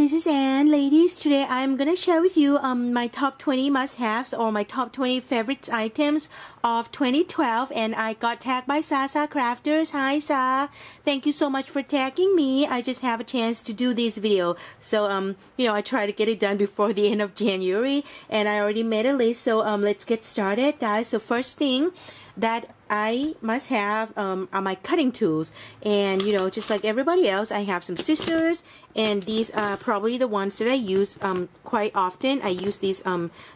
this is Anne. Ladies, today I'm gonna share with you my top 20 must-haves or my top 20 favorite items of 2012, and I got tagged by Sasa Crafters. Hi Sa, thank you so much for tagging me. I just have a chance to do this video, so I try to get it done before the end of January, and I already made a list, so let's get started, guys. So first thing that I must have are my cutting tools, and just like everybody else, I have some scissors, and these are probably the ones that I use quite often. I use these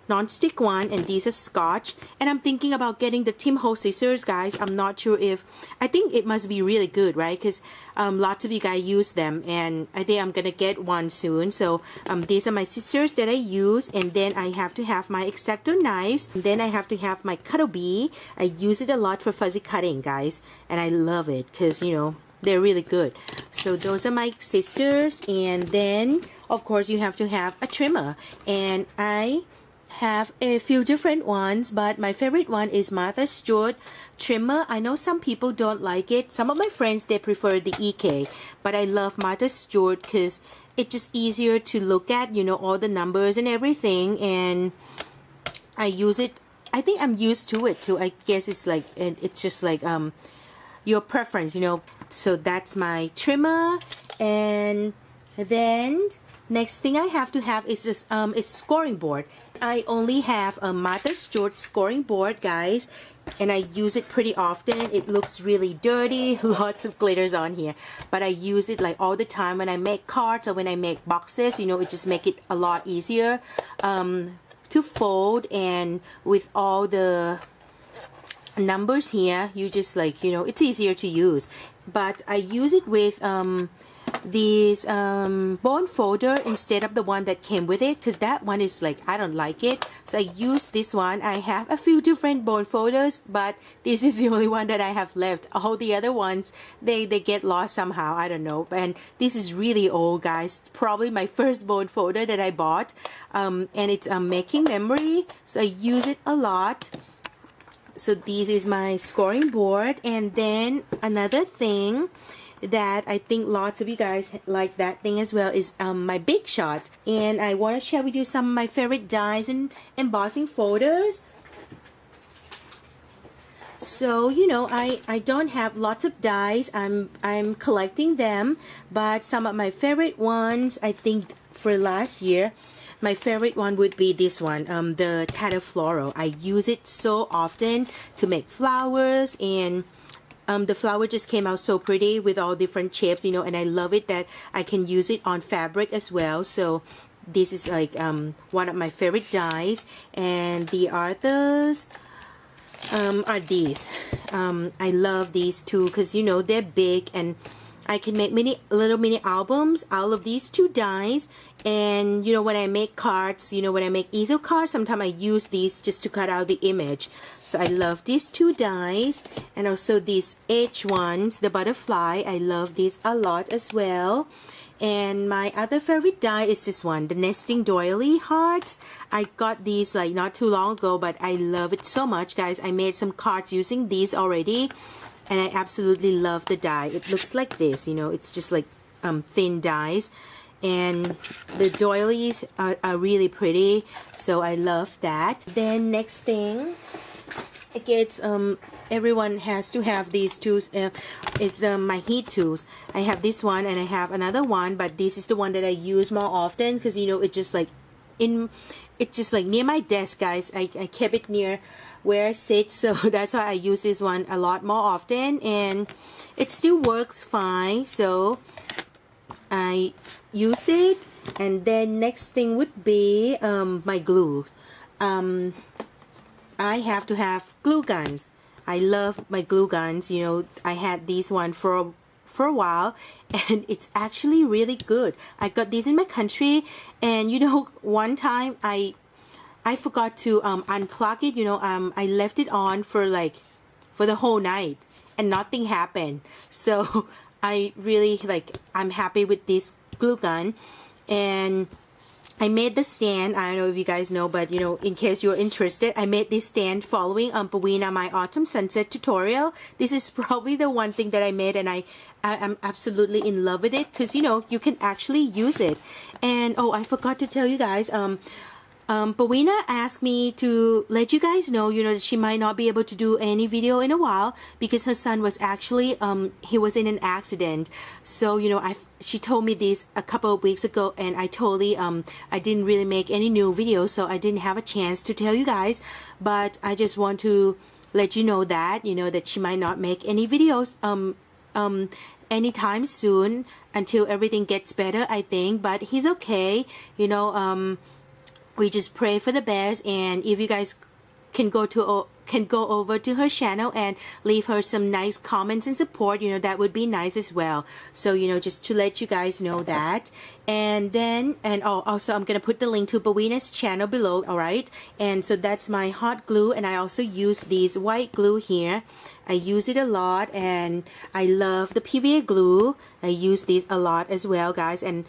non-stick one, and these are Scotch, and I'm thinking about getting the Tim Ho scissors, guys. I'm not sure if, I think it must be really good, right? Because lots of you guys use them, and I think I'm gonna get one soon. So these are my scissors that I use, and then I have to have my X-Acto knives, and then I have to have my Cuttle Bee. I use it a lot for fuzzy cutting, guys, and I love it because they're really good. So those are my scissors, and then of course you have to have a trimmer, and I have a few different ones, but my favorite one is Martha Stewart trimmer. I know some people don't like it. Some of my friends, they prefer the EK, but I love Martha Stewart because it's just easier to look at, all the numbers and everything, and I use it. I think I'm used to it too. I guess it's like, it's just like your preference, So that's my trimmer, and then next thing I have to have is this is scoring board. I only have a Martha Stewart scoring board, guys, and I use it pretty often. It looks really dirty, lots of glitters on here, but I use it like all the time when I make cards or when I make boxes. It just make it a lot easier to fold, and with all the numbers here, you just like it's easier to use. But I use it with these bone folder instead of the one that came with it, because that one is like, I don't like it, so I use this one. I have a few different bone folders, but this is the only one that I have left. All the other ones, they get lost somehow, I don't know. And this is really old, guys, probably my first bone folder that I bought, and it's making memory, so I use it a lot. So this is my scoring board. And then another thing that I think lots of you guys like that thing as well is my Big Shot, and I want to share with you some of my favorite dies and embossing folders. So I don't have lots of dies. I'm collecting them, but some of my favorite ones, I think for last year, my favorite one would be this one, the Tattered Floral. I use it so often to make flowers, and the flower just came out so pretty with all different shapes, and I love it that I can use it on fabric as well. So this is like one of my favorite dies, and the others are these. I love these two because they're big, and I can make little mini albums out of these two dies. And when I make cards, when I make easel cards, sometimes I use these just to cut out the image. So I love these two dies, and also these edge ones, the butterfly. I love these a lot as well. And my other favorite die is this one, the nesting doily hearts. I got these like not too long ago, but I love it so much, guys. I made some cards using these already, and I absolutely love the die. It looks like this, it's just like thin dies, and the doilies are really pretty, so I love that. Then next thing, it gets everyone has to have these tools. It's my heat tools. I have this one, and I have another one, but this is the one that I use more often because it's just like it's just like near my desk, guys. I kept it near where I sit, so that's why I use this one a lot more often, and it still works fine, so I use it. And then next thing would be my glue. I have to have glue guns. I love my glue guns. I had these one for a while, and it's actually really good. I got these in my country, and one time I forgot to unplug it. I left it on for the whole night, and nothing happened. So I really I'm happy with this glue gun. And I made the stand. I don't know if you guys know, but you know, in case you're interested, I made this stand following Pawina, my autumn sunset tutorial. This is probably the one thing that I made, and I am absolutely in love with it because you know you can actually use it. And oh, I forgot to tell you guys. Pawina asked me to let you guys know, you know, that she might not be able to do any video in a while because her son was actually, he was in an accident. So, you know, she told me this a couple of weeks ago, and I totally, I didn't really make any new videos, so I didn't have a chance to tell you guys. But I just want to let you know that, you know, that she might not make any videos, anytime soon until everything gets better, I think. But he's okay, you know, we just pray for the best, and if you guys can go over to her channel and leave her some nice comments and support, you know, that would be nice as well. So, you know, just to let you guys know that. And then, and also I'm gonna put the link to Pawina's channel below, all right? And so that's my hot glue, and I also use these white glue here. I use it a lot, and I love the PVA glue. I use these a lot as well, guys. And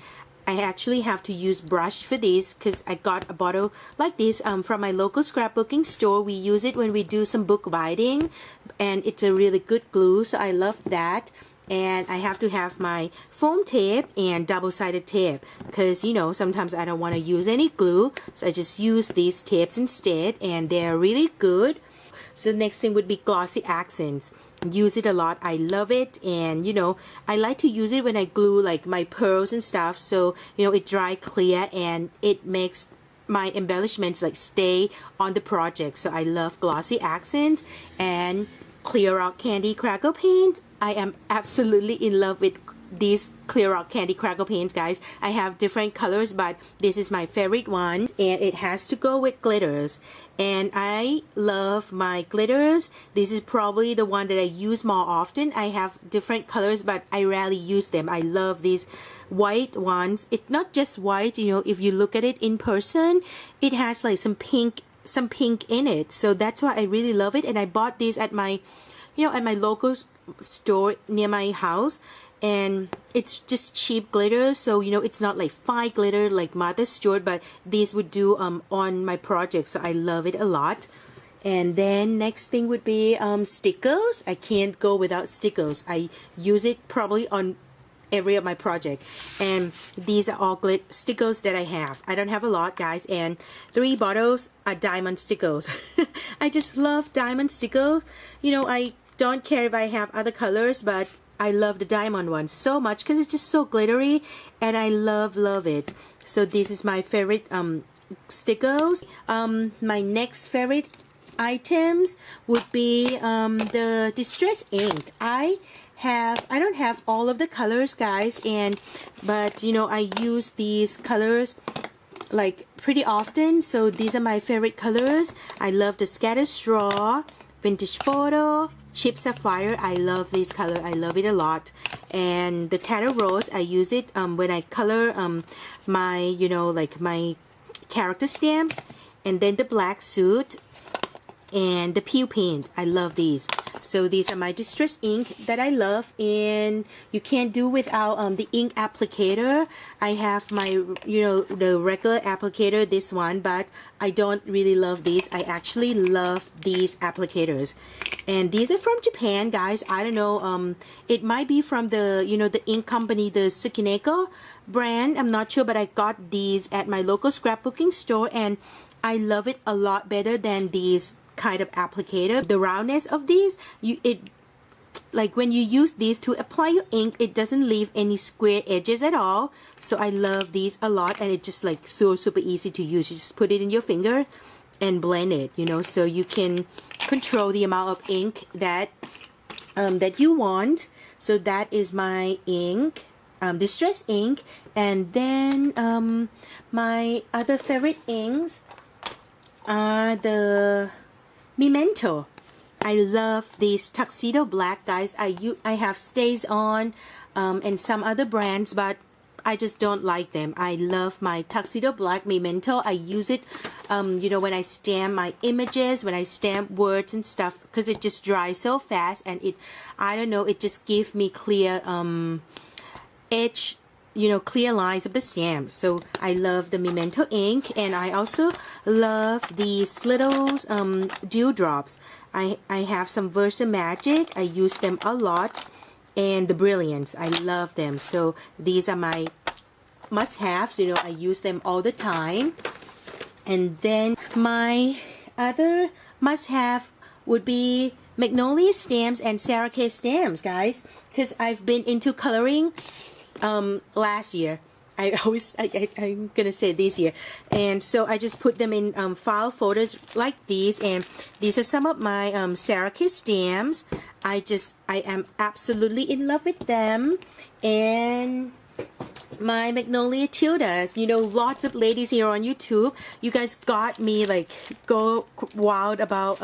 I actually have to use brush for this because I got a bottle like this from my local scrapbooking store. We use it when we do some book binding, and it's a really good glue, so I love that. And I have to have my foam tape and double-sided tape because, you know, sometimes I don't want to use any glue, so I just use these tapes instead, and they're really good. So the next thing would be glossy accents. Use it a lot. I love it, and you know, I like to use it when I glue like my pearls and stuff, so you know, it dry clear and it makes my embellishments like stay on the project. So I love glossy accents and clear rock candy crackle paint. I am absolutely in love with these clear rock candy crackle paints, guys. I have different colors, but this is my favorite one, and it has to go with glitters. And I love my glitters. This is probably the one that I use more often. I have different colors, but I rarely use them. I love these white ones. It's not just white, you know, if you look at it in person, it has like some pink in it. So that's why I really love it. And I bought these at my, you know, at my local store near my house. And it's just cheap glitter, so you know, it's not like fine glitter like Martha Stewart, but these would do on my project, so I love it a lot. And then next thing would be stickers. I can't go without stickers. I use it probably on every of my project, and these are all stickers that I have. I don't have a lot, guys, and 3 bottles are diamond stickers. I just love diamond stickers. You know, I don't care if I have other colors, but I love the diamond one so much because it's just so glittery, and I love it. So this is my favorite stickers. My next favorite items would be the distress ink. I don't have all of the colors, guys, but you know, I use these colors like pretty often, so these are my favorite colors. I love the Scatter Straw, Vintage Photo, Chip Sapphire. I love this color. I love it a lot. And the Tatter Rose, I use it when I color my, you know, like my character stamps. And then the Black Suit and the Peel Paint. I love these. So these are my distress ink that I love, and you can't do without the ink applicator. I have my, you know, the regular applicator, this one, but I don't really love these. I actually love these applicators, and these are from Japan, guys. I don't know, it might be from the, you know, the ink company, the Sukineko brand. I'm not sure, but I got these at my local scrapbooking store, and I love it a lot better than these kind of applicator. The roundness of these, like when you use these to apply your ink, it doesn't leave any square edges at all. So I love these a lot, and it's just like so super easy to use. You just put it in your finger and blend it, you know, so you can control the amount of ink that that you want. So that is my ink, distress ink. And then my other favorite inks are the Memento. I love this Tuxedo Black, guys. I have Stays On and some other brands, but I just don't like them. I love my Tuxedo Black Memento. I use it, you know, when I stamp my images, when I stamp words and stuff, because it just dries so fast, and I don't know, it just gives me clear edge clear lines of the stamp. So I love the Memento ink, and I also love these little dewdrops. I have some Versa Magic. I use them a lot, and the Brilliance. I love them. So these are my must-haves. I use them all the time. And then my other must-have would be Magnolia stamps and Sarah K stamps, guys, because I've been into coloring last year. I'm gonna say this year, and so I just put them in file folders like these, and these are some of my Sarah K stamps. I am absolutely in love with them. And my Magnolia Tildas, lots of ladies here on YouTube, you guys got me like go wild about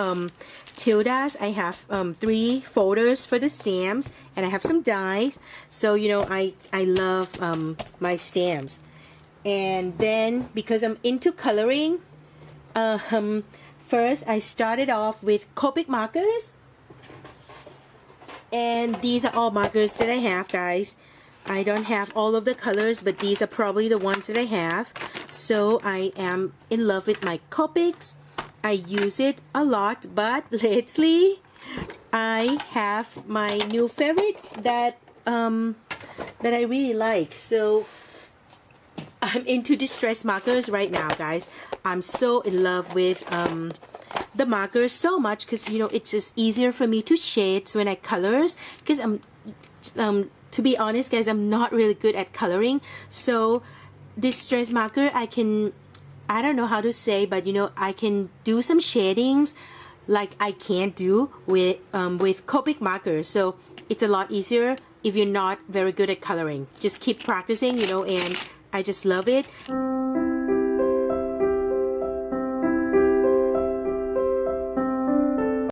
Tildas. I have 3 folders for the stamps, and I have some dies. So I love my stamps. And then because I'm into coloring, first I started off with Copic markers, and these are all markers that I have, guys. I don't have all of the colors, but these are probably the ones that I have. So I am in love with my Copics. I use it a lot, but lately I have my new favorite that I really like. So I'm into distress markers right now, guys. I'm so in love with the markers so much, because it's just easier for me to shade when I colors, because to be honest, guys, I'm not really good at coloring. So distress marker, I don't know how to say, but I can do some shadings like I can't do with Copic markers. So it's a lot easier if you're not very good at coloring. Just keep practicing, and I just love it.